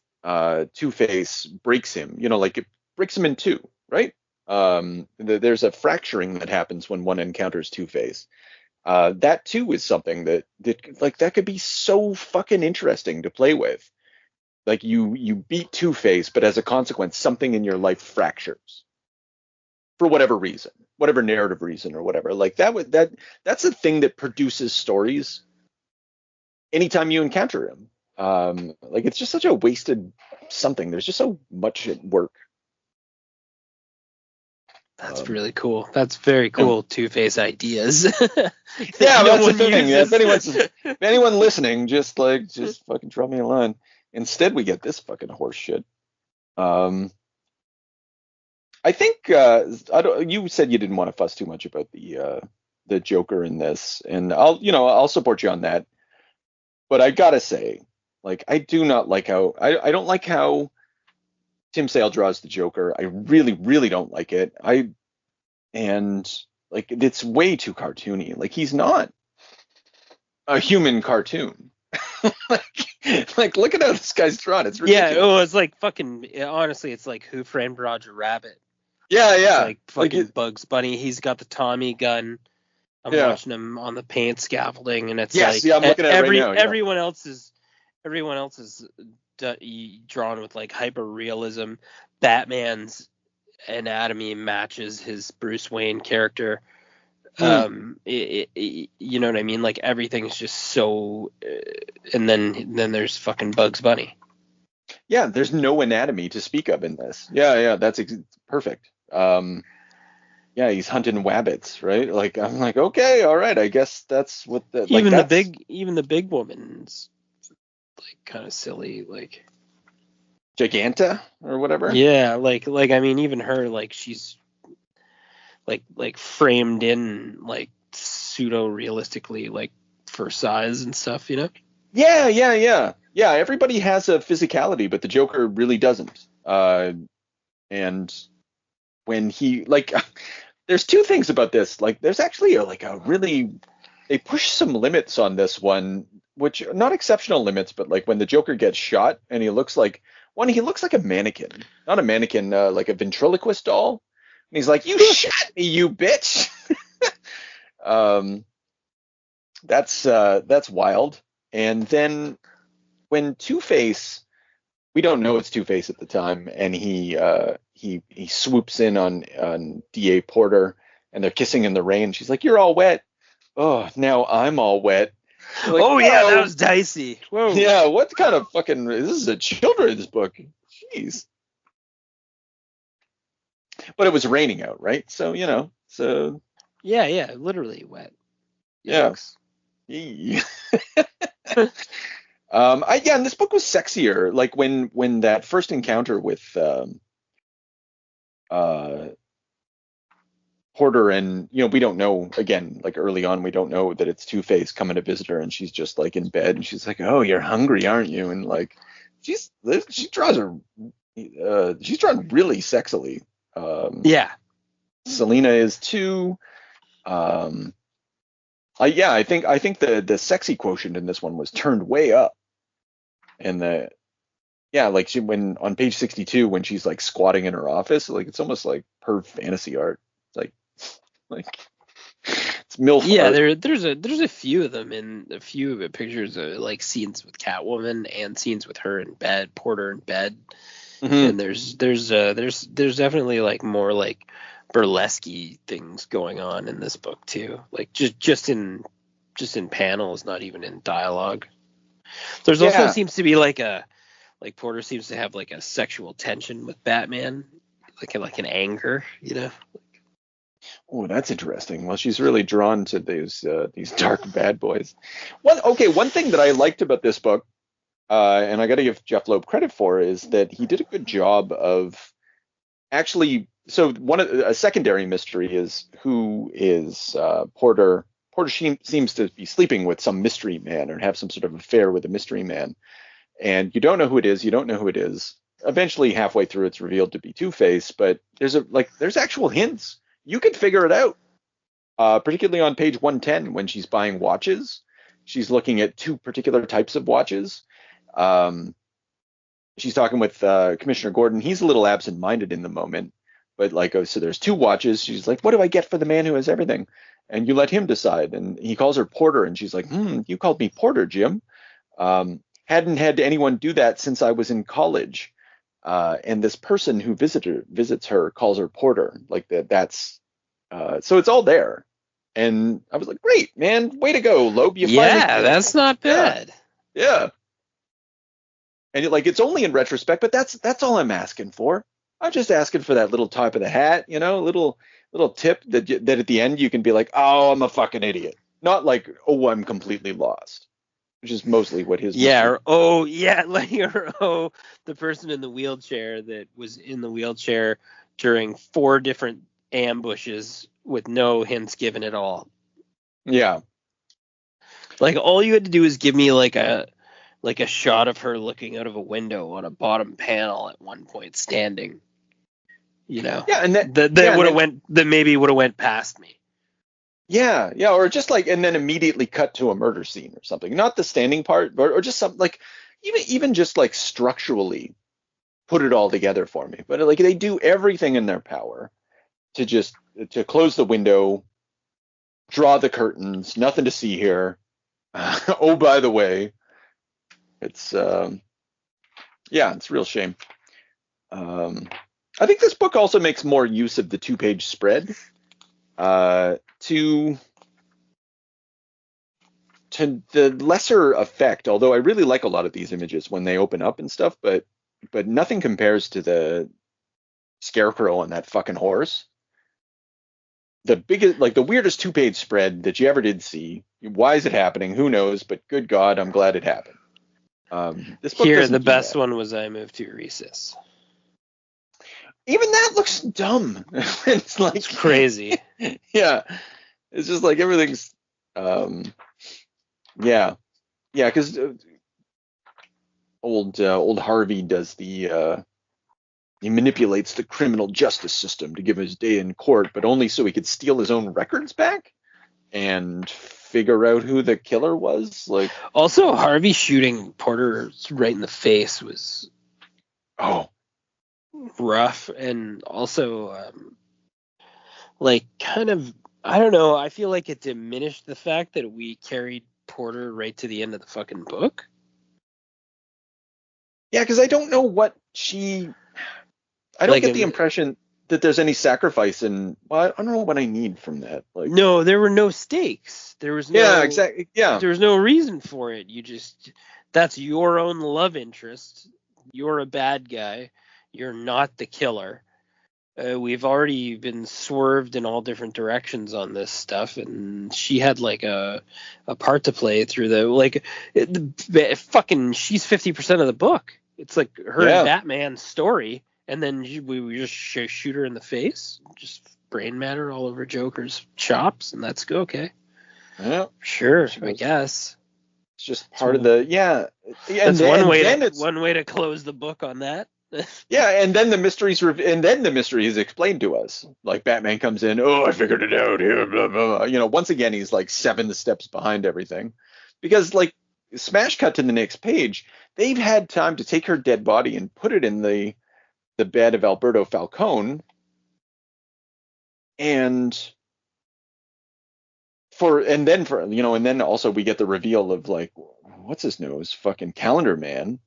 Two-Face breaks him, you know, like it breaks him in two, right? There's a fracturing that happens when one encounters Two-Face. That too is something that could be so fucking interesting to play with. Like you beat Two-Face, but as a consequence, something in your life fractures for whatever reason, whatever narrative reason or whatever. Like that's a thing that produces stories anytime you encounter him. Like it's just such a wasted something. There's just so much at work. That's really cool. That's very cool. Two-Face ideas. Yeah, that's the thing. Yeah, if anyone listening, just fucking drop me a line. Instead, we get this fucking horse shit. I think you said you didn't want to fuss too much about the Joker in this, and I'll support you on that. But I gotta say, like, I do not like how I don't like how Tim Sale draws the Joker. I really, really don't like it. And like it's way too cartoony. Like he's not a human cartoon. like look at how this guy's drawn. It's ridiculous. Yeah, it's like fucking. Honestly, it's like Who Framed Roger Rabbit. Yeah. It's like fucking Bugs Bunny. He's got the Tommy gun. I'm watching him on the paint scaffolding, and it's like I'm looking at it right now. Yeah. Everyone else is drawn with like hyper realism. Batman's anatomy matches his Bruce Wayne character. You know what I mean? Like everything's just so. And then there's fucking Bugs Bunny. Yeah, there's no anatomy to speak of in this. Yeah, that's perfect. Yeah, he's hunting wabbits, right? Like I'm like, okay, all right, I guess that's what the even the big woman's like kind of silly, like Giganta or whatever. Yeah, like I mean, even her, like she's like framed in like pseudo realistically, like for size and stuff, you know? Yeah. Everybody has a physicality, but the Joker really doesn't. And when he like, there's two things about this. Like, there's actually they push some limits on this one, which are not exceptional limits, but like when the Joker gets shot and he looks like a mannequin, not a mannequin, like a ventriloquist doll. And he's like, "You shot me, you bitch." That's wild. And then when Two-Face, we don't know it's Two-Face at the time, and he swoops in on DA Porter, and they're kissing in the rain. She's like, "You're all wet." Oh, now I'm all wet. Like, oh yeah, that was dicey. Whoa. Yeah, what kind of fucking? This is a children's book. Jeez. But it was raining out, right? So Yeah, literally wet. Yeah. Yee. And this book was sexier. Like when that first encounter with uh, Porter, and we don't know, again, like early on, we don't know that it's Two-Face coming to visit her, and she's just like in bed, and she's like, "Oh, you're hungry, aren't you?" And like she draws her, she's drawn really sexily. Yeah. Selena is too. I think the sexy quotient in this one was turned way up, and like when on page 62 when she's like squatting in her office, like it's almost like her fantasy art. It's like it's MILF Yeah, art. there's a few of them in a few of the pictures of like scenes with Catwoman and scenes with her in bed, Porter in bed. Mhm. And there's definitely like more like burlesque things going on in this book too. Like just in panels, not even in dialogue. There's also Yeah. seems to be like Porter seems to have like a sexual tension with Batman, like an anger, you know. Oh, that's interesting. Well, she's really drawn to these dark bad boys. One thing that I liked about this book, and I got to give Jeff Loeb credit for, is that he did a good job of actually. So a secondary mystery is who is Porter. Porter seems to be sleeping with some mystery man or have some sort of affair with a mystery man, and you don't know who it is. You don't know who it is. Eventually, halfway through, it's revealed to be Two-Face, but there's actual hints. You can figure it out. Particularly on page 110 when she's buying watches. She's looking at two particular types of watches. Um, she's talking with Commissioner Gordon. He's a little absent-minded in the moment, but so there's two watches. She's like, "What do I get for the man who has everything?" And you let him decide. And he calls her Porter, and she's like, "You called me Porter, Jim. Hadn't had anyone do that since I was in college." And this person who visits her calls her Porter. Like that's so it's all there. And I was like, "Great, man, way to go, Loeb! You finally, Yeah, that's not yeah, bad. yeah." And it's only in retrospect, but that's all I'm asking for. I'm just asking for that little top of the hat, little tip that at the end you can be like, "Oh, I'm a fucking idiot," not like, "Oh, I'm completely lost," which is mostly what his Yeah, mystery. or, oh yeah, the person in the wheelchair that was in the wheelchair during 4 different ambushes with no hints given at all. Yeah, Like all you had to do is give me like a shot of her looking out of a window on a bottom panel at one point standing. You know, yeah, and that that yeah, and would have then went that maybe would have went past me. yeah, or just like, and then immediately cut to a murder scene or something. Not the standing part, but or just something like even just like structurally put it all together for me. But like they do everything in their power to just to close the window, draw the curtains, nothing to see here. Oh, by the way, it's it's a real shame. Um, I think this book also makes more use of the two-page spread to the lesser effect. Although I really like a lot of these images when they open up and stuff, but nothing compares to the scarecrow on that fucking horse. The biggest, like the weirdest two-page spread that you ever did see. Why is it happening? Who knows? But good God, I'm glad it happened. This book Here, doesn't the do best that. one was I Moved to Recess. Even that looks dumb. It's like, It's crazy. yeah, it's just like everything's, yeah, yeah, because old Harvey does he manipulates the criminal justice system to give his day in court, but only so he could steal his own records back and figure out who the killer was. Like, Also, Harvey shooting Porter right in the face was oh, rough, and also like kind of, I don't know, I feel like it diminished the fact that we carried Porter right to the end of the fucking book. yeah, because I don't know what I don't Like get the impression that there's any sacrifice in. Well, I don't know what I need from that. Like, no, there were no stakes. There was yeah, exactly. Yeah, no reason for it. That's your own love interest. You're a bad guy. You're not the killer. we've already been swerved in all different directions on this stuff, and she had like a part to play through fucking she's 50% of the book. It's like her and Batman's story, and then we just shoot her in the face, just brain matter all over Joker's chops, and that's okay. Yeah, sure, I guess. It's just part of the That's one way to close the book on that. Yeah, and then the mystery is explained to us. Like Batman comes in, oh, I figured it out here, blah, blah, blah. You know, once again he's like 7 steps behind everything, because like smash cut to the next page, they've had time to take her dead body and put it in the bed of Alberto Falcone, and then also we get the reveal of like, what's his nose, fucking Calendar Man.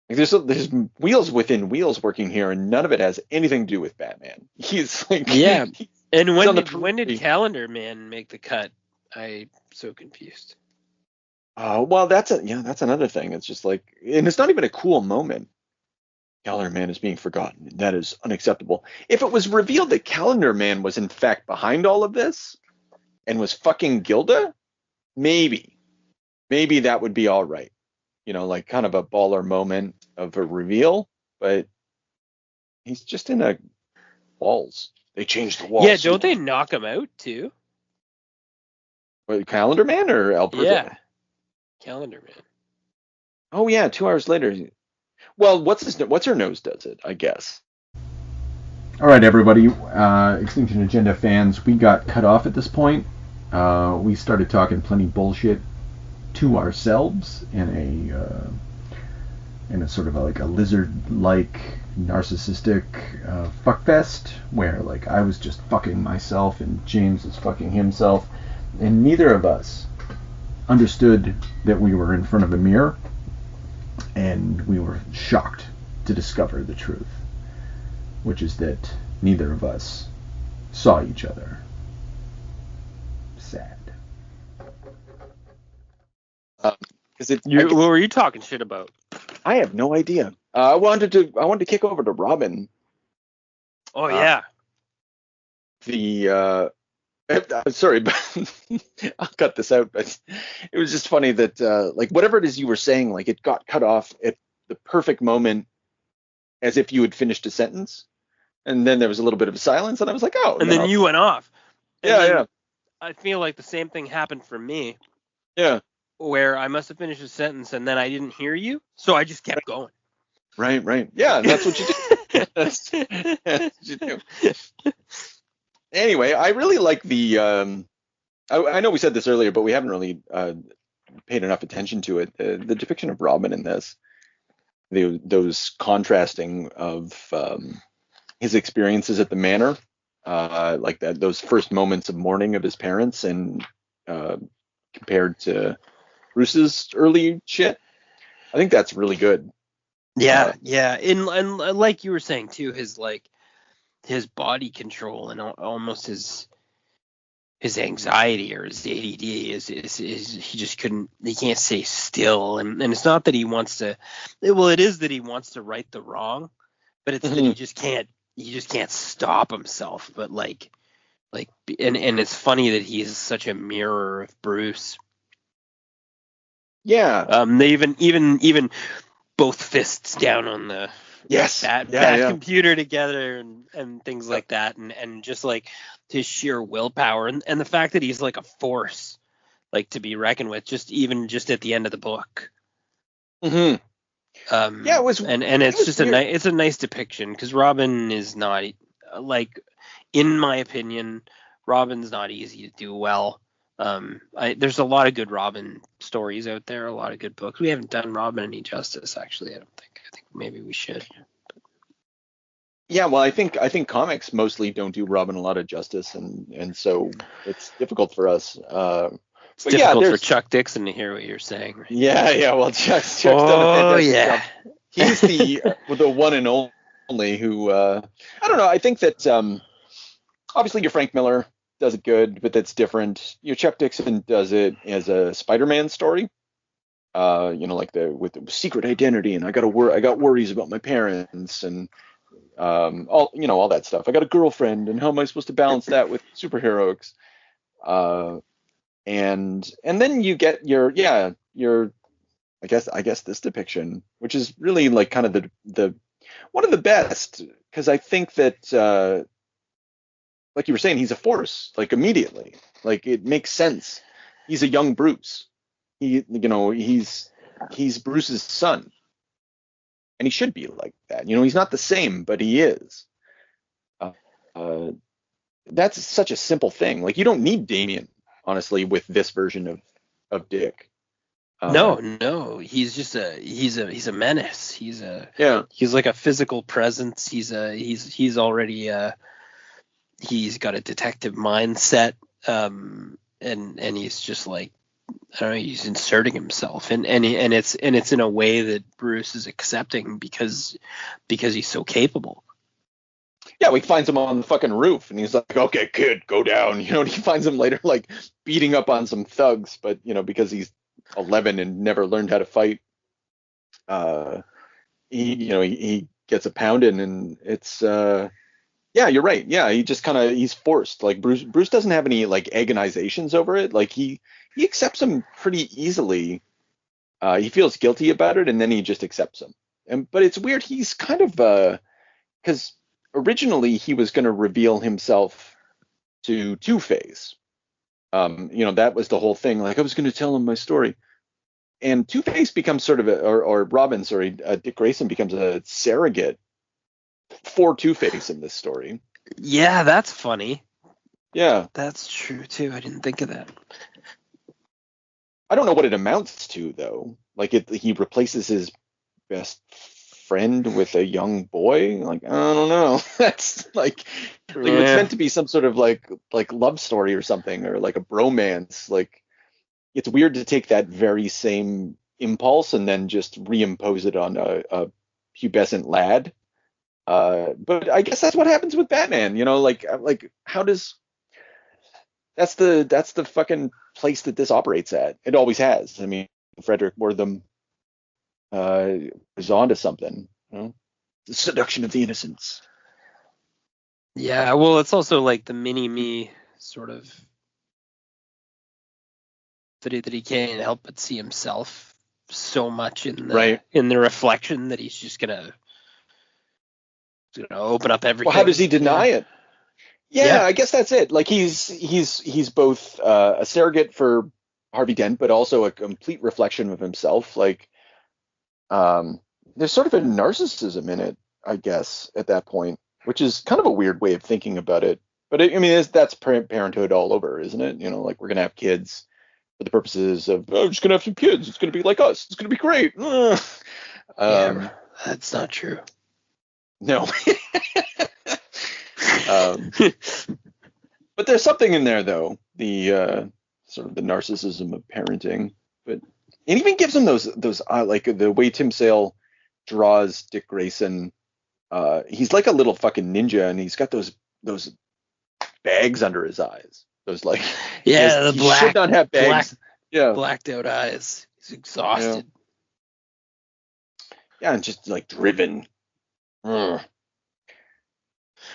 Like there's wheels within wheels working here, and none of it has anything to do with Batman. He's like, yeah. And when did Calendar Man make the cut? I'm so confused. Well, that's another thing. It's just like, and it's not even a cool moment. Calendar Man is being forgotten. That is unacceptable. If it was revealed that Calendar Man was in fact behind all of this and was fucking Gilda, maybe that would be all right. You know, like kind of a baller moment of a reveal, but he's just in a walls. They changed the walls. Yeah, don't they knock him out too? What, Calendar Man or Alberto? Yeah, Calendar Man. Oh yeah, 2 hours later. Well, what's her nose does it, I guess. All right, everybody, Extinction Agenda fans, we got cut off at this point. We started talking plenty bullshit to ourselves in a sort of like a lizard-like narcissistic fuckfest where like I was just fucking myself and James was fucking himself, and neither of us understood that we were in front of a mirror, and we were shocked to discover the truth, which is that neither of us saw each other. Sad. What were you talking shit about? I have no idea. I wanted to kick over to Robin. Oh yeah. Sorry, but I'll cut this out. But it was just funny that like whatever it is you were saying, like it got cut off at the perfect moment, as if you had finished a sentence, and then there was a little bit of silence, and I was like, oh. And then you went off. Yeah. I feel like the same thing happened for me. Yeah. Where I must have finished a sentence and then I didn't hear you, so I just kept going. Right. Yeah, that's what you do. That's what you do. Anyway, I really like the. I know we said this earlier, but we haven't really paid enough attention to it. The depiction of Robin in this, those contrasting of his experiences at the manor, like those first moments of mourning of his parents, and compared to Bruce's early shit. I think that's really good. Yeah. And like you were saying too, his body control and almost his anxiety or his ADD is he can't stay still, and it's not that he wants to. Well, it is that he wants to right the wrong, but it's that he just can't stop himself. But and it's funny that he's such a mirror of Bruce. Yeah. They even both fists down on the bat computer together and things like that, and just like his sheer willpower and the fact that he's like a force like to be reckoned with, just at the end of the book. It was, and it's just it's a nice depiction, because Robin is not, like, in my opinion, Robin's not easy to do well. There's a lot of good Robin stories out there, a lot of good books. We haven't done Robin any justice, actually. I think maybe we should. Yeah, well, I think comics mostly don't do Robin a lot of justice, and so it's difficult for us. It's difficult for Chuck Dixon to hear what you're saying. Right? Yeah. Well, Chuck's done a fantastic job. He's the one and only who I don't know. I think that obviously your Frank Miller does it good, but that's different. Your Chuck Dixon does it as a Spider-Man story. Like with the secret identity, and I got worries about my parents, and all that stuff. I got a girlfriend, and how am I supposed to balance that with superheroics? And then you get your I guess this depiction, which is really like kind of the one of the best, because I think that like you were saying, he's a force, like immediately, like it makes sense. He's a young Bruce. He's Bruce's son, and he should be like that. He's not the same, but he is. Uh, that's such a simple thing. Like, you don't need Damien, honestly, with this version of Dick. No, he's just he's a menace. He's like a physical presence. He's already he's got a detective mindset, and he's just like, I don't know, he's inserting himself, and it's in a way that Bruce is accepting because he's so capable. Yeah, he finds him on the fucking roof, and he's like, "Okay, kid, go down." And he finds him later, like beating up on some thugs, but because he's 11 and never learned how to fight, he gets a pounding, and it's yeah, you're right. Yeah, he's forced. Like, Bruce doesn't have any like agonizations over it. Like, he accepts him pretty easily. He feels guilty about it, and then he just accepts him. But it's weird. He's kind of because originally he was going to reveal himself to Two-Face. That was the whole thing. Like, I was going to tell him my story, and Two-Face becomes sort of or Robin, sorry, Dick Grayson becomes a surrogate for Two-Face in this story. Yeah, that's funny. Yeah, that's true too. I didn't think of that. I don't know what it amounts to, though. Like, he replaces his best friend with a young boy. Like, I don't know. That's like it's meant to be some sort of like love story or something, or like a bromance. Like, it's weird to take that very same impulse and then just reimpose it on a pubescent lad. But I guess that's what happens with Batman. Like how does that's the fucking place that this operates at. It always has. I mean, Frederick Wortham is onto something. The seduction of the innocents. Yeah, well, it's also like the mini-me sort of that he can't help but see himself so much in the reflection that he's just gonna open up everything. Well, how does he deny it? Yeah, I guess that's it. Like, he's both a surrogate for Harvey Dent, but also a complete reflection of himself. Like, there's sort of a narcissism in it, I guess, at that point, which is kind of a weird way of thinking about it. But that's parenthood all over, isn't it? Like, we're gonna have kids for the purposes of, I'm just gonna have some kids. It's gonna be like us. It's gonna be great. Yeah, that's not true. No. But there's something in there, though, the sort of the narcissism of parenting. But it even gives him those like the way Tim Sale draws Dick Grayson. He's like a little fucking ninja, and he's got those bags under his eyes. Those, like, the he black, should not have bags. Blacked out eyes. He's exhausted. Yeah, and just like driven. I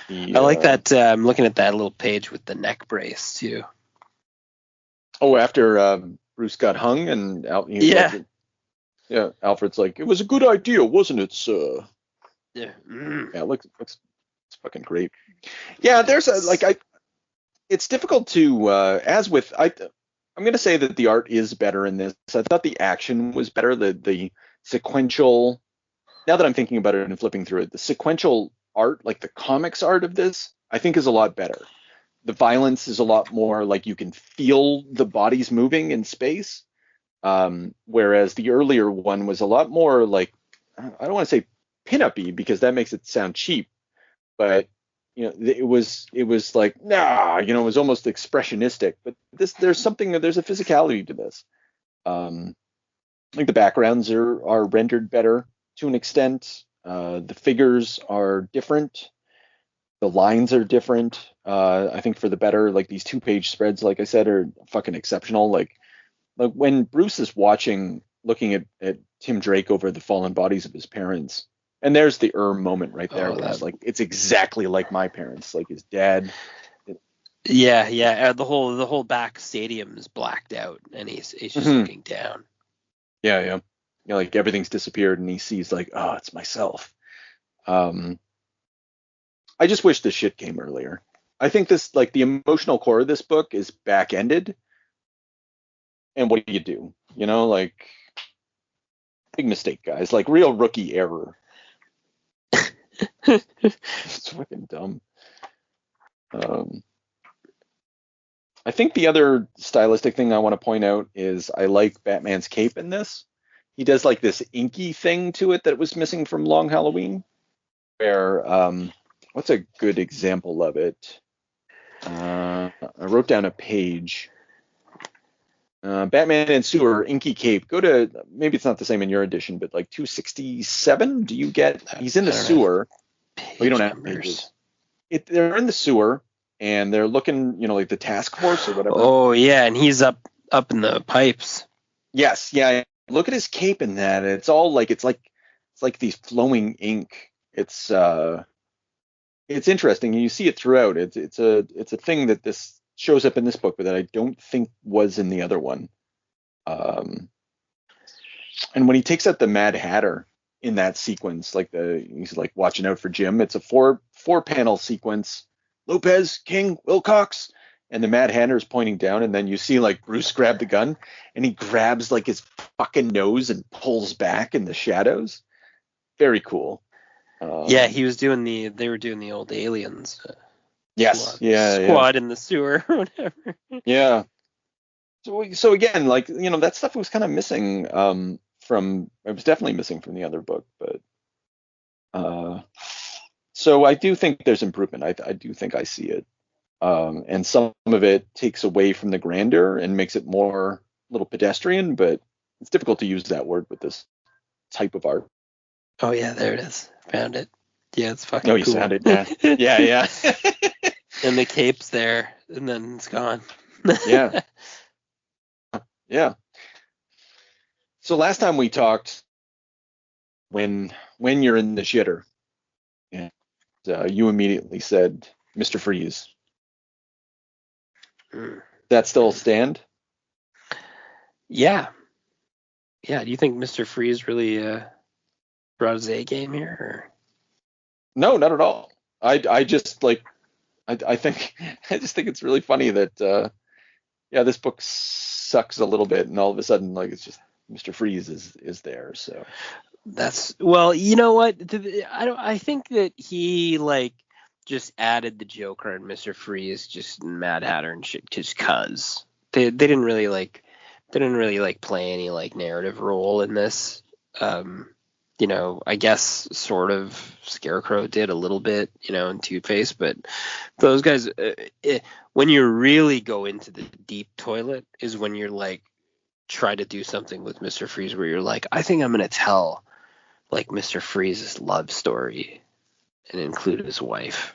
like that. I'm looking at that little page with the neck brace too. Oh, after Bruce got hung, and Alfred's like, it was a good idea, wasn't it, sir? Yeah. Yeah, looks it's fucking great. Yeah, there's it's difficult to I'm gonna say that the art is better in this. I thought the action was better. The sequential. Now that I'm thinking about it and flipping through it, the sequential art, like the comics art of this, I think is a lot better. The violence is a lot more like you can feel the bodies moving in space, whereas the earlier one was a lot more like, I don't want to say pin-up-y because that makes it sound cheap, but it was like, it was almost expressionistic. But there's a physicality to this. I think the backgrounds are rendered better to an extent. The figures are different. The lines are different. I think for the better. Like, these 2-page spreads, like I said, are fucking exceptional. Like when Bruce is looking at Tim Drake over the fallen bodies of his parents, And there's the moment right there. Oh, Where it's like it's exactly like my parents, like his dad. Yeah. The whole back stadium is blacked out, and he's just looking down. Yeah. Like everything's disappeared, and he sees like, oh, it's myself. I just wish this shit came earlier. I think this, like, the emotional core of this book is back ended. And what do you do? Like, big mistake, guys. Like, real rookie error. It's fucking dumb. I think the other stylistic thing I want to point out is I like Batman's cape in this. He does like this inky thing to it that was missing from Long Halloween. Where, what's a good example of it? I wrote down a page. Batman and Sewer, inky cape. Go to, maybe it's not the same in your edition, but like 267. Do you get? He's in the sewer. Oh, you don't have pages. They're in the sewer, and they're looking, like the task force or whatever. Oh yeah, and he's up in the pipes. Yes, yeah. Look at his cape in that. It's all like it's like these flowing ink. It's interesting. You see it throughout. It's a thing that this shows up in this book, but that I don't think was in the other one. And when he takes out the Mad Hatter in that sequence, like he's like watching out for Jim. It's a four panel sequence. Lopez, King, Wilcox, and the Mad Hatter's pointing down, and then you see like Bruce grab the gun, and he grabs like his fucking nose and pulls back in the shadows. Very cool. Yeah, they were doing the old Aliens. Yes, squad in the sewer or whatever. Yeah. So again, like, that stuff was kind of missing it was definitely missing from the other book, but so I do think there's improvement. I do think I see it. And some of it takes away from the grandeur and makes it more a little pedestrian, but it's difficult to use that word with this type of art. Oh yeah, there it is. Found it. Yeah, it's fucking cool. Oh, you found it, yeah. Yeah. And the cape's there, and then it's gone. Yeah. So last time we talked, when you're in the shitter, and you immediately said Mr. Freeze. That still stand? Yeah. Do you think Mr. Freeze really brought his A game here? Or? No, not at all. I just like I think it's really funny that this book sucks a little bit, and all of a sudden, like, it's just Mr. Freeze is there. So that's, well, you know what? I think that he like just added the Joker and Mr. Freeze, just Mad Hatter and shit, just cause they didn't really play any like narrative role in this. I guess sort of Scarecrow did a little bit, and Two-Face, but those guys, when you really go into the deep toilet is when you're like, try to do something with Mr. Freeze where you're like, I think I'm going to tell like Mr. Freeze's love story and include his wife.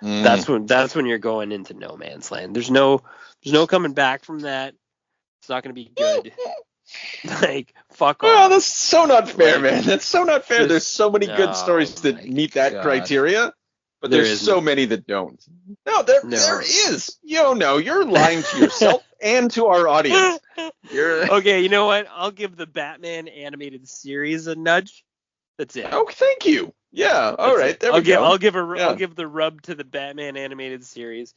That's when you're going into no man's land. There's no coming back from that. It's not going to be good. Like, fuck off. Oh, that's so not fair, man. That's so not fair. There's so many good stories that meet that criteria, but there's so many that don't. No, there is. You're lying to yourself and to our audience. Okay, you know what? I'll give the Batman animated series a nudge. That's it. Oh, thank you. Yeah. All right. There we go. I'll give the rub to the Batman animated series.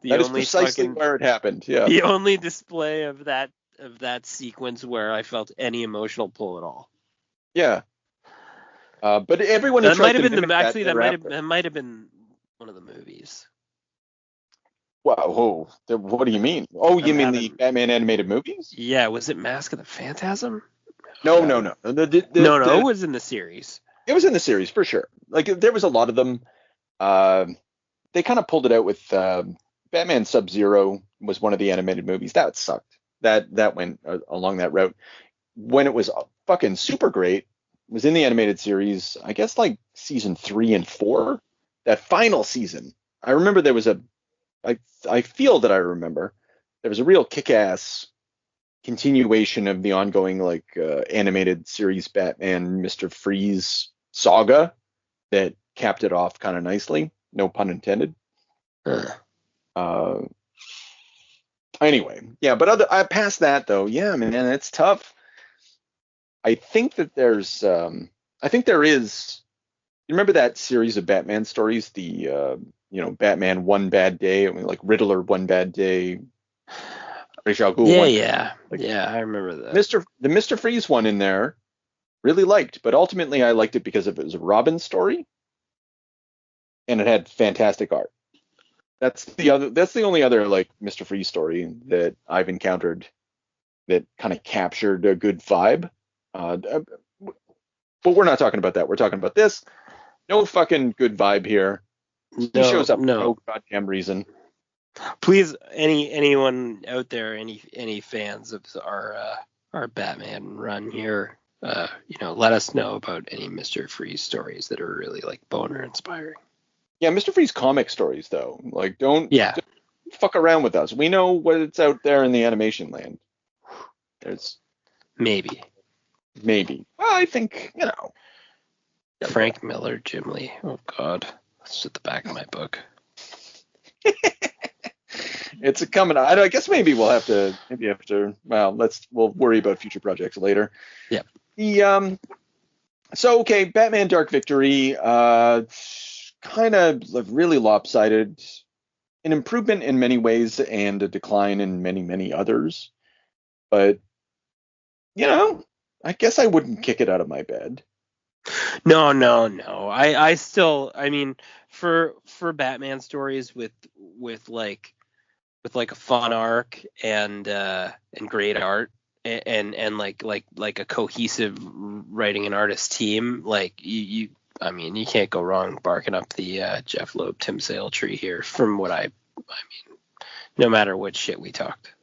That is precisely where it happened. Yeah. The only display of that sequence where I felt any emotional pull at all. Yeah. But everyone that might have been that might have been one of the movies. Wow. What do you mean? Oh, you mean the Batman animated movies? Yeah. Was it Mask of the Phantasm? No. It was in the series. It was in the series for sure. Like, there was a lot of them. They kind of pulled it out with Batman Sub-Zero was one of the animated movies. That sucked. That went along that route. When it was fucking super great, was in the animated series, I guess like season 3 and 4. That final season, I remember there was I feel that I remember there was a real kick-ass continuation of the ongoing animated series Batman Mr. Freeze saga that capped it off kind of nicely. No pun intended. Anyway, yeah, but past that though, yeah, man, it's tough. I think that there is. You remember that series of Batman stories, the Batman One Bad Day, like Riddler One Bad Day, Ra's al Ghul One. Yeah, I remember that. The Mr. Freeze one in there, really liked, but ultimately I liked it because it was a Robin story, and it had fantastic art. That's the only other like Mr. Freeze story that I've encountered that kind of captured a good vibe. But we're not talking about that. We're talking about this. No fucking good vibe here. He shows up for no goddamn reason. Please, anyone out there, any fans of our Batman run here, let us know about any Mr. Freeze stories that are really like boner inspiring. Yeah, Mr. Freeze comic stories though. Like don't fuck around with us. We know what's out there in the animation land. There's maybe. Well, I think, Frank Miller, Jim Lee. Oh God. That's at the back of my book. It's a coming. I guess maybe we'll have to. Maybe after. Well, we'll worry about future projects later. Yeah. So okay, Batman Dark Victory. Kind of really lopsided. An improvement in many ways and a decline in many others. But I guess I wouldn't kick it out of my bed. No. I still, I mean, for Batman stories with a fun arc and great art and like a cohesive writing and artist team, like you can't go wrong barking up the Jeff Loeb Tim Sale tree here. From what I mean, no matter what shit we talked.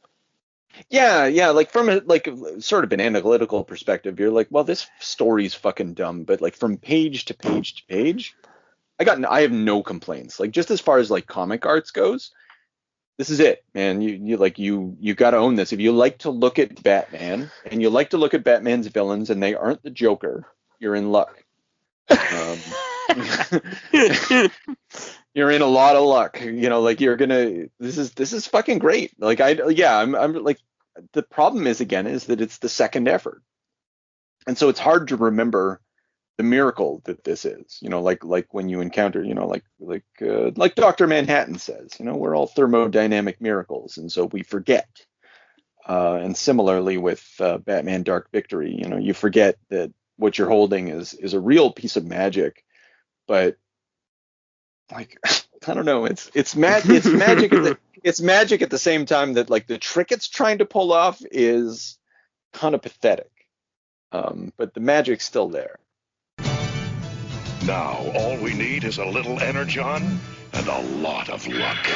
Yeah, like from a sort of an analytical perspective, you're like, well, this story's fucking dumb, but like from page to page to page, I have no complaints. Like just as far as like comic arts goes, this is it, man. You got to own this. If you like to look at Batman and you like to look at Batman's villains and they aren't the Joker, you're in luck. You're in a lot of luck. You're gonna. This is fucking great. I'm like, the problem is that it's the second effort, and so it's hard to remember the miracle that this is. Like when you encounter, like Dr. Manhattan says, we're all thermodynamic miracles, and so we forget. And similarly with Batman Dark Victory, you forget that what you're holding is a real piece of magic, but like I don't know, it's magic. It's magic at the same time that like the trick it's trying to pull off is kind of pathetic. But the magic's still there. Now all we need is a little energon and a lot of luck.